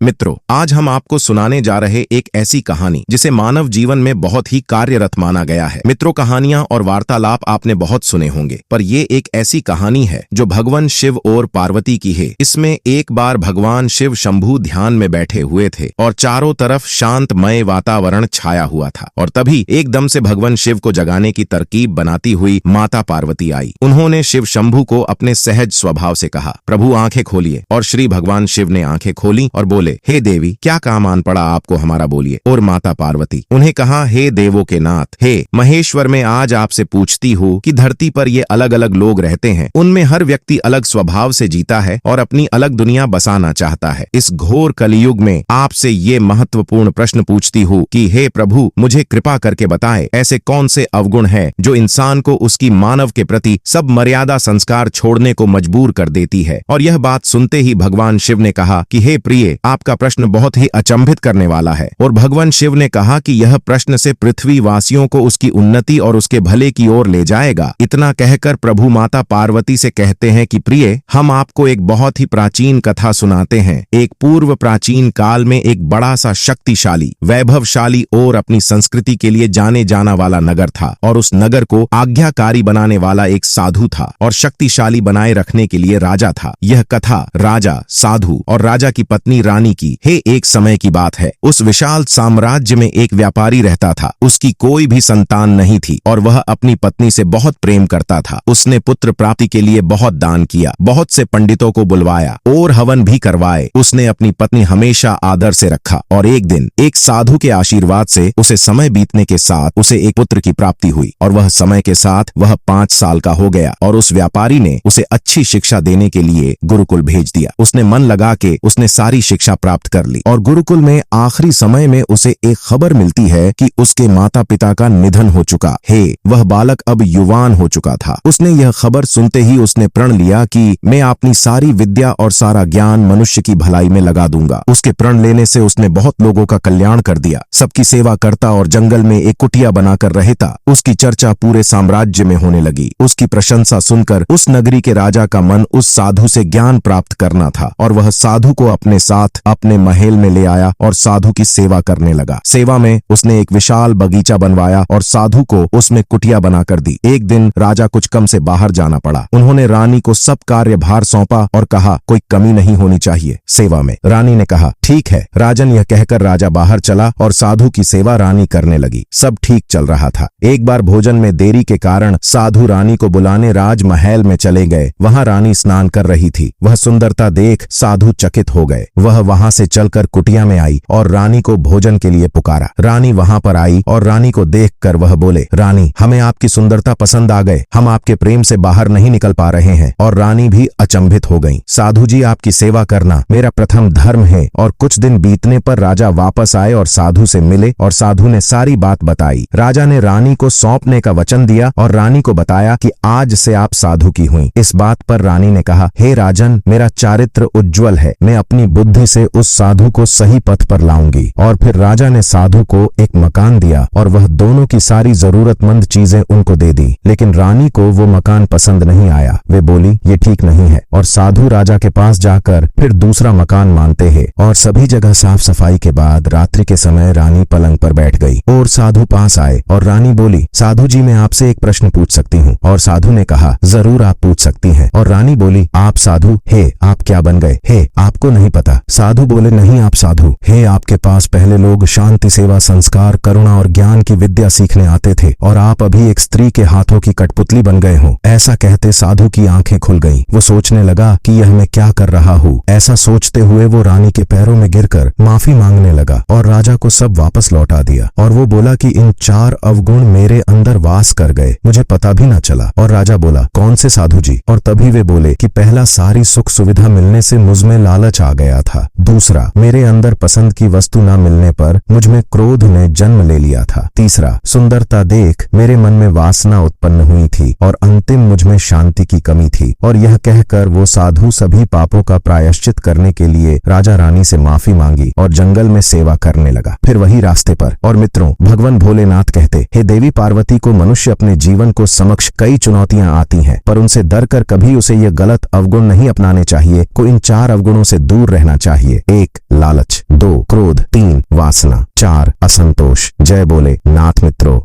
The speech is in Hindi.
मित्रों, आज हम आपको सुनाने जा रहे एक ऐसी कहानी जिसे मानव जीवन में बहुत ही कार्यरत माना गया है। मित्रों, कहानियां और वार्तालाप आपने बहुत सुने होंगे, पर ये एक ऐसी कहानी है जो भगवान शिव और पार्वती की है। इसमें एक बार भगवान शिव शंभु ध्यान में बैठे हुए थे और चारों तरफ शांतमय वातावरण छाया हुआ था, और तभी एकदम से भगवान शिव को जगाने की तरकीब बनाती हुई माता पार्वती आई। उन्होंने शिव शंभु को अपने सहज स्वभाव से कहा, प्रभु आंखें खोलिए। और श्री भगवान शिव ने आंखें खोली और बोले, हे देवी, क्या काम आन पड़ा आपको हमारा, बोलिए। और माता पार्वती उन्हें कहा, हे देवों के नाथ, हे महेश्वर, मैं आज आपसे पूछती हूँ कि धरती पर ये अलग अलग लोग रहते हैं, उनमें हर व्यक्ति अलग स्वभाव से जीता है और अपनी अलग दुनिया बसाना चाहता है। इस घोर कलयुग में आपसे ये महत्वपूर्ण प्रश्न पूछती हूँ कि हे प्रभु, मुझे कृपा करके बताएं, ऐसे कौन से अवगुण है जो इंसान को उसकी मानव के प्रति सब मर्यादा संस्कार छोड़ने को मजबूर कर देती है। और यह बात सुनते ही भगवान शिव ने कहा कि हे प्रिय, आपका प्रश्न बहुत ही अचंभित करने वाला है। और भगवान शिव ने कहा कि यह प्रश्न से पृथ्वी वासियों को उसकी उन्नति और उसके भले की ओर ले जाएगा। इतना कहकर प्रभु माता पार्वती से कहते हैं कि प्रिय, हम आपको एक बहुत ही प्राचीन कथा सुनाते हैं। एक पूर्व प्राचीन काल में एक बड़ा सा शक्तिशाली, वैभवशाली और अपनी संस्कृति के लिए जाने जाना वाला नगर था, और उस नगर को आज्ञाकारी बनाने वाला एक साधु था और शक्तिशाली बनाए रखने के लिए राजा था। यह कथा राजा, साधु और राजा की पत्नी रानी की है। एक समय की बात है। उस विशाल साम्राज्य में एक व्यापारी रहता था। उसकी कोई भी संतान नहीं थी और वह अपनी पत्नी से बहुत प्रेम करता था। उसने पुत्र प्राप्ति के लिए बहुत दान किया, बहुत से पंडितों को बुलवाया और हवन भी करवाए। उसने अपनी पत्नी हमेशा आदर से रखा, और एक दिन एक साधु के आशीर्वाद से उसे समय बीतने के साथ उसे एक पुत्र की प्राप्ति हुई, और वह समय के साथ वह 5 साल का हो गया। और उस व्यापारी ने उसे अच्छी शिक्षा देने के लिए गुरुकुल भेज दिया। उसने मन लगा के उसने सारी शिक्षा प्राप्त कर ली, और गुरुकुल में आखिरी समय में उसे एक खबर मिलती है कि उसके माता पिता का निधन हो चुका है। वह बालक अब युवान हो चुका था। उसने यह खबर सुनते ही उसने प्रण लिया कि मैं अपनी सारी विद्या और सारा ज्ञान मनुष्य की भलाई में लगा दूंगा। उसके प्रण लेने से उसने बहुत लोगों का कल्याण कर दिया, सबकी सेवा करता और जंगल में एक कुटिया बनाकर रहता। उसकी चर्चा पूरे साम्राज्य में होने लगी। उसकी प्रशंसा सुनकर उस नगरी के राजा का मन उस साधु से ज्ञान प्राप्त करना था, और वह साधु को अपने साथ अपने महल में ले आया और साधु की सेवा करने लगा। सेवा में उसने एक विशाल बगीचा बनवाया और साधु को उसमें कुटिया बनाकर दी। एक दिन राजा कुछ कम से बाहर जाना पड़ा। उन्होंने रानी को सब कार्यभार सौंपा और कहा, कोई कमी नहीं होनी चाहिए सेवा में। रानी ने कहा, ठीक है। राजन यह कहकर राजा बाहर चला और साधु की सेवा रानी करने लगी। सब ठीक चल रहा था। एक बार भोजन में देरी के कारण साधु रानी को बुलाने राजमहल में चले गए। वहां रानी स्नान कर रही थी। वह सुंदरता देख साधु चकित हो गए। वह वहां से चलकर कुटिया में आई और रानी को भोजन के लिए पुकारा। रानी वहां पर आई और रानी को देखकर वह बोले, रानी, हमें आपकी सुंदरता पसंद आ गए। हम आपके प्रेम से बाहर नहीं निकल पा रहे हैं। और रानी भी अचंभित हो गई। साधु जी, आपकी सेवा करना मेरा प्रथम धर्म है। और कुछ दिन बीतने पर राजा वापस आए और साधु से मिले, और साधु ने सारी बात बताई। राजा ने रानी को सौंपने का वचन दिया और रानी को बताया कि आज से आप साधु की हुई। इस बात पर रानी ने कहा, हे राजन, मेरा चारित्र उज्ज्वल है। मैं अपनी बुद्धि से उस साधु को सही पथ पर लाऊंगी। और फिर राजा ने साधु को एक मकान दिया और वह दोनों की सारी जरूरतमंद चीजें उनको दे दी। लेकिन रानी को वो मकान पसंद नहीं आया। वे बोली, ये ठीक नहीं है। और साधु राजा के पास जाकर फिर दूसरा मकान मांगते हैं। और सभी जगह साफ सफाई के बाद रात्रि के समय रानी पलंग पर बैठ गई और साधु पास आए। और रानी बोली, साधु जी, मैं आपसे एक प्रश्न पूछ सकती हूँ? और साधु ने कहा, जरूर आप पूछ सकती हैं। और रानी बोली, आप साधु है, आप क्या बन गए है, आपको नहीं पता? साधु बोले, नहीं, आप साधु है। आपके पास पहले लोग शांति, सेवा, संस्कार, करुणा और ज्ञान की विद्या सीखने आते थे, और आप अभी एक स्त्री के हाथों की कठपुतली बन गए हो। ऐसा कहते साधु की आंखें खुल गईं। वो सोचने लगा कि यह मैं क्या कर रहा हूँ। ऐसा सोचते हुए वो रानी के पैरों में गिरकर माफी मांगने लगा और राजा को सब वापस लौटा दिया। और वो बोला कि इन 4 अवगुण मेरे अंदर वास कर गए, मुझे पता भी न चला। और राजा बोला, कौन से साधु जी? और तभी वे बोले कि पहला, सारी सुख सुविधा मिलने से मुझमें लालच आ गया था। दूसरा, मेरे अंदर पसंद की वस्तु न मिलने पर मुझमें क्रोध ने जन्म ले लिया था। तीसरा, सुंदरता देख मेरे मन में वासना उत्पन्न हुई थी। और अंतिम, मुझमें शांति की कमी थी। और यह कहकर वो साधु सभी पापों का प्रायश्चित करने के लिए राजा रानी से माफी मांगी और जंगल में सेवा करने लगा। फिर वही रास्ते पर। और मित्रों, भगवान भोलेनाथ कहते, हे देवी पार्वती को मनुष्य अपने जीवन को समक्ष कई चुनौतियां आती हैं, पर उनसे डर कर कभी उसे ये गलत अवगुण नहीं अपनाने चाहिए। को इन 4 अवगुणों से दूर रहना चाहिए। चाहिए। 1 लालच, 2 क्रोध, 3 वासना, 4 असंतोष। जय बोले नाथ मित्रों।